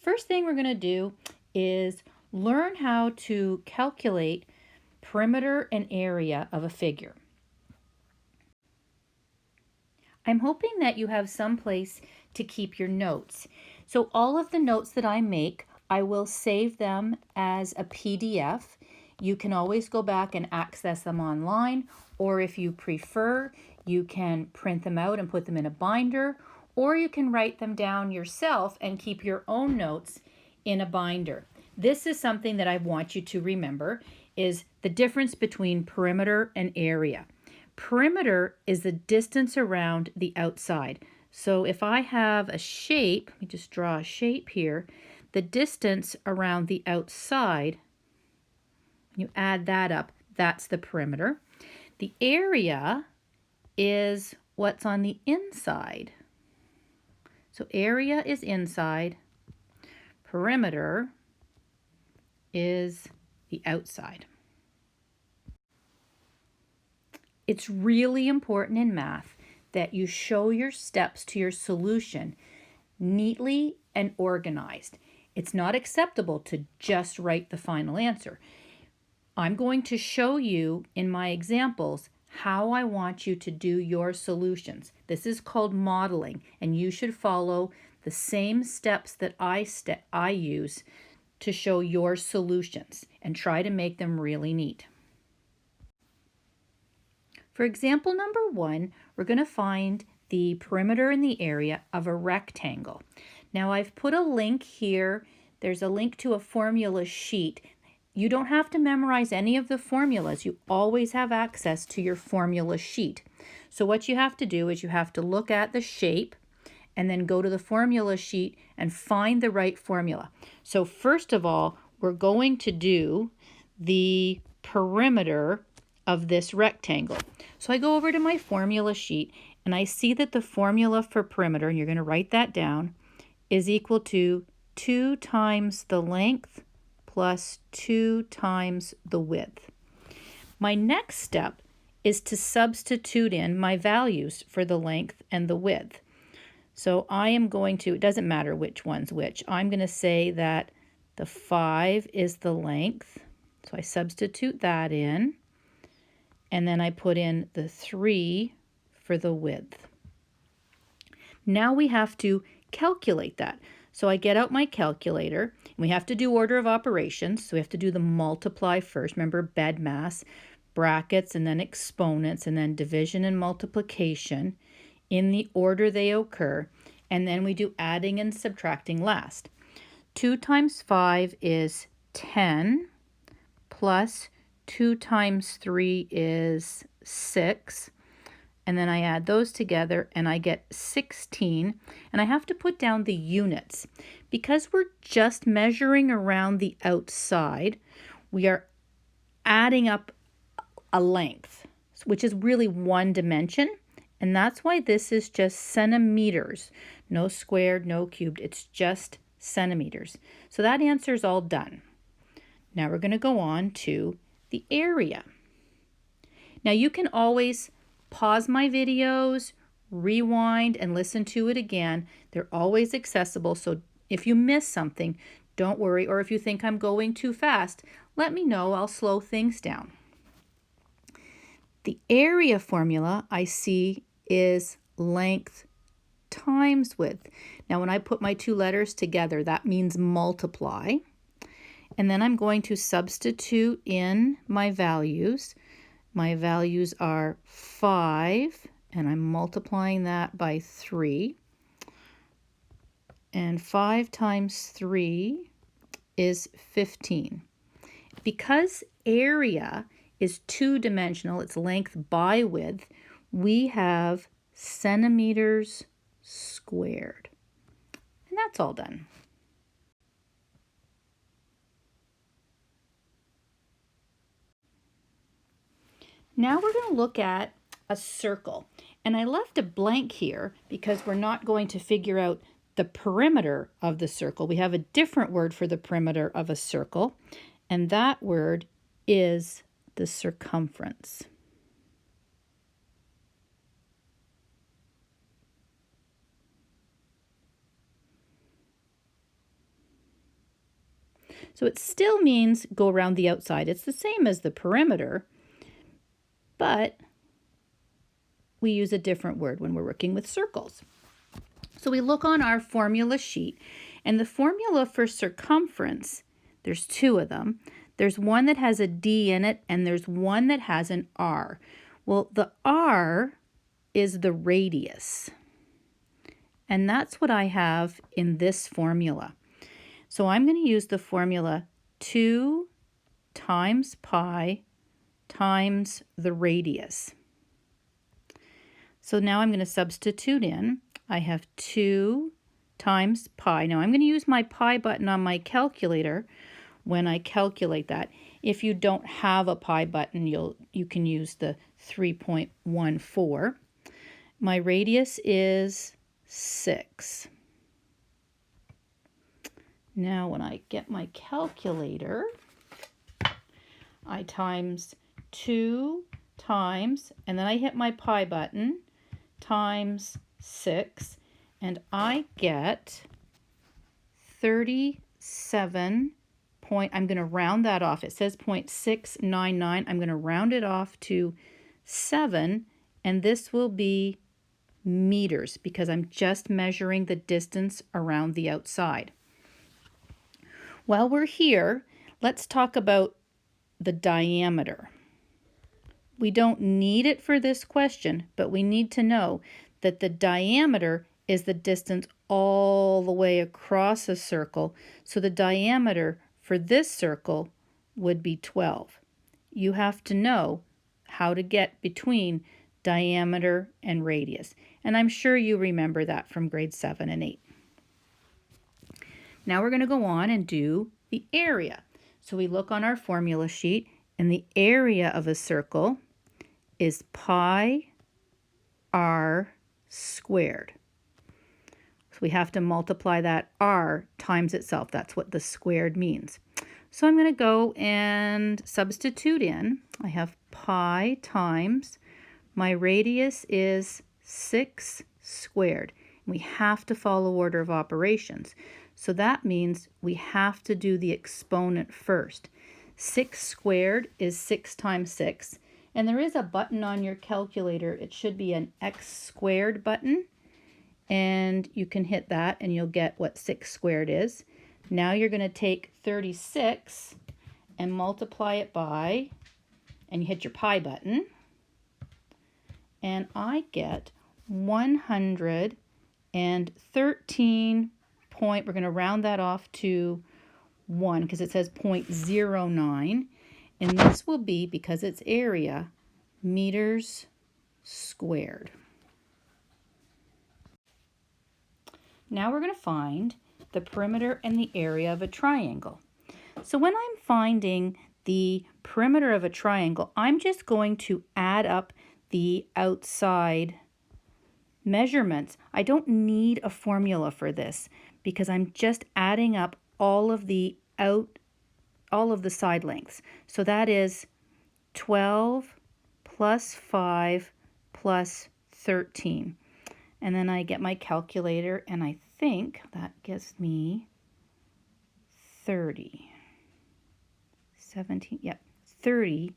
First thing we're going to do is learn how to calculate perimeter and area of a figure. I'm hoping that you have some place to keep your notes. So all of the notes that I make, I will save them as a PDF. You can always go back and access them online, or if you prefer, you can print them out and put them in a binder, or you can write them down yourself and keep your own notes in a binder. This is something that I want you to remember, is the difference between perimeter and area. Perimeter is the distance around the outside. So if I have a shape, let me just draw a shape here, the distance around the outside, you add that up, that's the perimeter. The area is what's on the inside. So area is inside, perimeter is the outside. It's really important in math that you show your steps to your solution neatly and organized. It's not acceptable to just write the final answer. I'm going to show you in my examples how I want you to do your solutions. This is called modeling, and you should follow the same steps that I use to show your solutions and try to make them really neat. For example number 1, we're going to find the perimeter and the area of a rectangle. Now I've put a link here. There's a link to a formula sheet. You don't have to memorize any of the formulas. You always have access to your formula sheet. So what you have to do is you have to look at the shape and then go to the formula sheet and find the right formula. So first of all, we're going to do the perimeter of this rectangle. So I go over to my formula sheet and I see that the formula for perimeter, and you're going to write that down, is equal to 2 times the length plus 2 times the width. My next step is to substitute in my values for the length and the width. So I am going to, it doesn't matter which one's which, I'm going to say that the 5 is the length. So I substitute that in, and then I put in the 3 for the width. Now we have to calculate that. So I get out my calculator, and we have to do order of operations. So we have to do the multiply first. Remember, BEDMAS, brackets, and then exponents, and then division and multiplication in the order they occur. And then we do adding and subtracting last. 2 times 5 is 10, plus 2 times 3 is 6. And then I add those together and I get 16. And I have to put down the units. Because we're just measuring around the outside, we are adding up a length, which is really one dimension. And that's why this is just centimeters. No squared, no cubed. It's just centimeters. So that answer is all done. Now we're going to go on to the area. Now you can always pause my videos, rewind, and listen to it again. They're always accessible, so if you miss something, don't worry, or if you think I'm going too fast, let me know. I'll slow things down. The area formula I see is length times width. Now when I put my two letters together, that means multiply. And then I'm going to substitute in my values. My values are 5, and I'm multiplying that by 3. And 5 times 3 is 15. Because area is two-dimensional, it's length by width, we have centimeters squared. And that's all done. Now we're going to look at a circle. And I left a blank here because we're not going to figure out the perimeter of the circle. We have a different word for the perimeter of a circle, and that word is the circumference. So it still means go around the outside. It's the same as the perimeter, but we use a different word when we're working with circles. So we look on our formula sheet, and the formula for circumference, there's two of them. There's one that has a D in it, and there's one that has an R. Well, the R is the radius, and that's what I have in this formula. So I'm going to use the formula 2 times pi times the radius. So now I'm going to substitute in. I have 2 times pi. Now I'm going to use my pi button on my calculator when I calculate that. If you don't have a pi button, you can use the 3.14. My radius is 6. Now when I get my calculator, I times 2 times, and then I hit my pi button, times 6, and I get 37 point, I'm going to round that off. It says 0.699. I'm going to round it off to 7, and this will be meters because I'm just measuring the distance around the outside. While we're here, let's talk about the diameter. We don't need it for this question, but we need to know that the diameter is the distance all the way across a circle. So the diameter for this circle would be 12. You have to know how to get between diameter and radius. And I'm sure you remember that from grade 7 and 8. Now we're going to go on and do the area. So we look on our formula sheet, and the area of a circle is pi r squared. So we have to multiply that r times itself. That's what the squared means. So I'm going to go and substitute in. I have pi times, my radius is 6 squared. We have to follow order of operations. So that means we have to do the exponent first. 6 squared is 6 times 6. And there is a button on your calculator. It should be an x squared button. And you can hit that and you'll get what 6 squared is. Now you're going to take 36 and multiply it by, and you hit your pi button. And I get 113 point, we're going to round that off to 1 because it says 0.09. And this will be, because it's area, meters squared. Now we're going to find the perimeter and the area of a triangle. So when I'm finding the perimeter of a triangle, I'm just going to add up the outside measurements. I don't need a formula for this because I'm just adding up all of the side lengths. So that is 12 plus 5 plus 13. And then I get my calculator, and I think that gives me 30. 30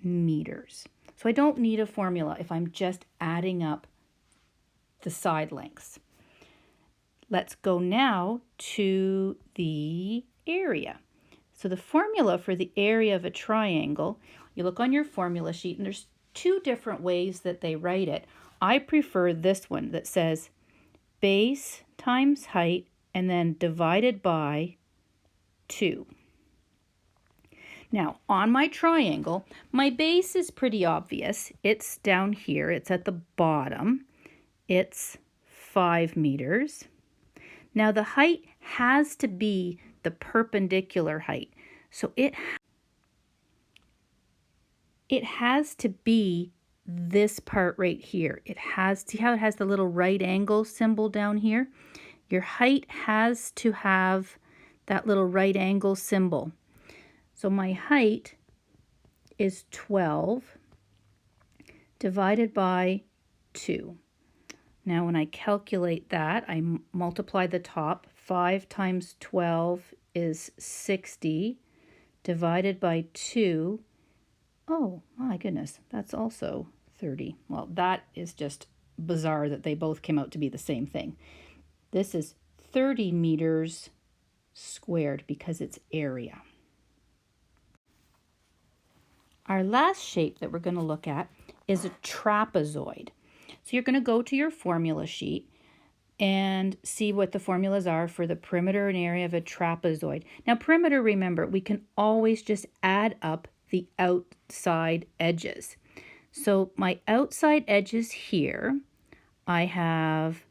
meters. So I don't need a formula if I'm just adding up the side lengths. Let's go now to the area. So the formula for the area of a triangle, you look on your formula sheet, and there's two different ways that they write it. I prefer this one that says base times height and then divided by 2. Now, on my triangle, my base is pretty obvious. It's down here. It's at the bottom. It's 5 meters. Now, the height has to be the perpendicular height. So it has to be this part right here. It has, see how it has the little right angle symbol down here? Your height has to have that little right angle symbol. So my height is 12 divided by 2. Now when I calculate that, I multiply the top, 5 times 12 is 60, divided by 2. Oh, my goodness, that's also 30. Well, that is just bizarre that they both came out to be the same thing. This is 30 meters squared because it's area. Our last shape that we're going to look at is a trapezoid. So you're going to go to your formula sheet and see what the formulas are for the perimeter and area of a trapezoid. Now, perimeter, remember, we can always just add up the outside edges. So my outside edges here, I have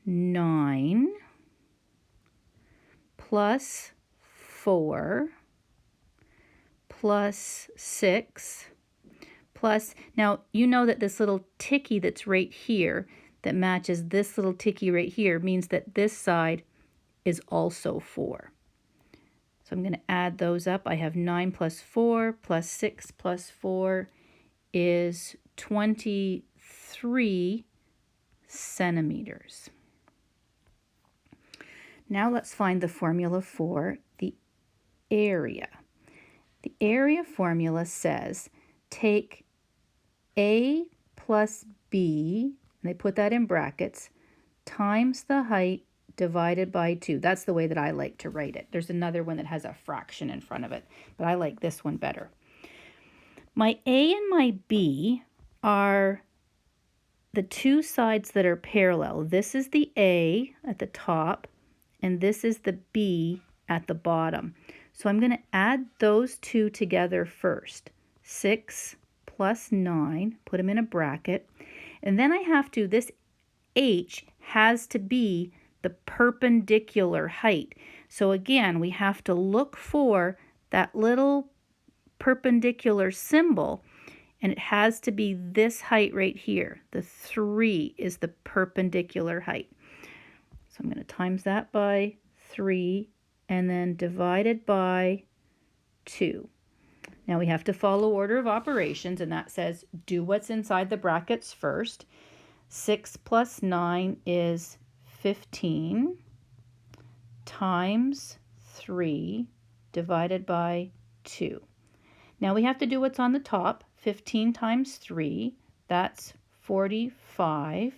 9 plus 4 plus 6 plus, now you know that this little ticky that's right here that matches this little ticky right here means that this side is also 4. So I'm going to add those up. I have 9 plus 4 plus 6 plus 4 is 23 centimeters. Now let's find the formula for the area. The area formula says take A plus B, and they put that in brackets, times the height divided by 2. That's the way that I like to write it. There's another one that has a fraction in front of it, but I like this one better. My A and my B are the two sides that are parallel. This is the A at the top, and this is the B at the bottom. So I'm going to add those two together first. 6 plus 9, put them in a bracket. And then I have to, this H has to be the perpendicular height. So again, we have to look for that little perpendicular symbol, and it has to be this height right here. The 3 is the perpendicular height. So I'm going to times that by 3 and then divided by 2. Now we have to follow order of operations, and that says do what's inside the brackets first. 6 plus 9 is 15 times 3 divided by 2. Now we have to do what's on the top. 15 times 3, that's 45,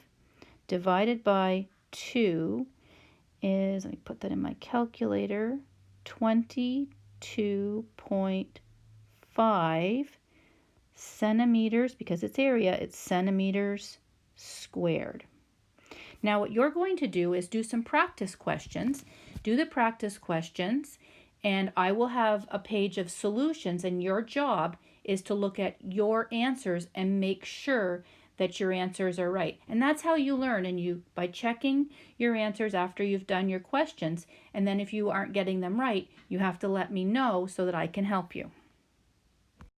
divided by 2 is, let me put that in my calculator, 22.5 centimeters, because it's area, it's centimeters squared. Now what you're going to do is do some practice questions. Do the practice questions, and I will have a page of solutions, and your job is to look at your answers and make sure that your answers are right. And that's how you learn, and you by checking your answers after you've done your questions, and then if you aren't getting them right, you have to let me know so that I can help you.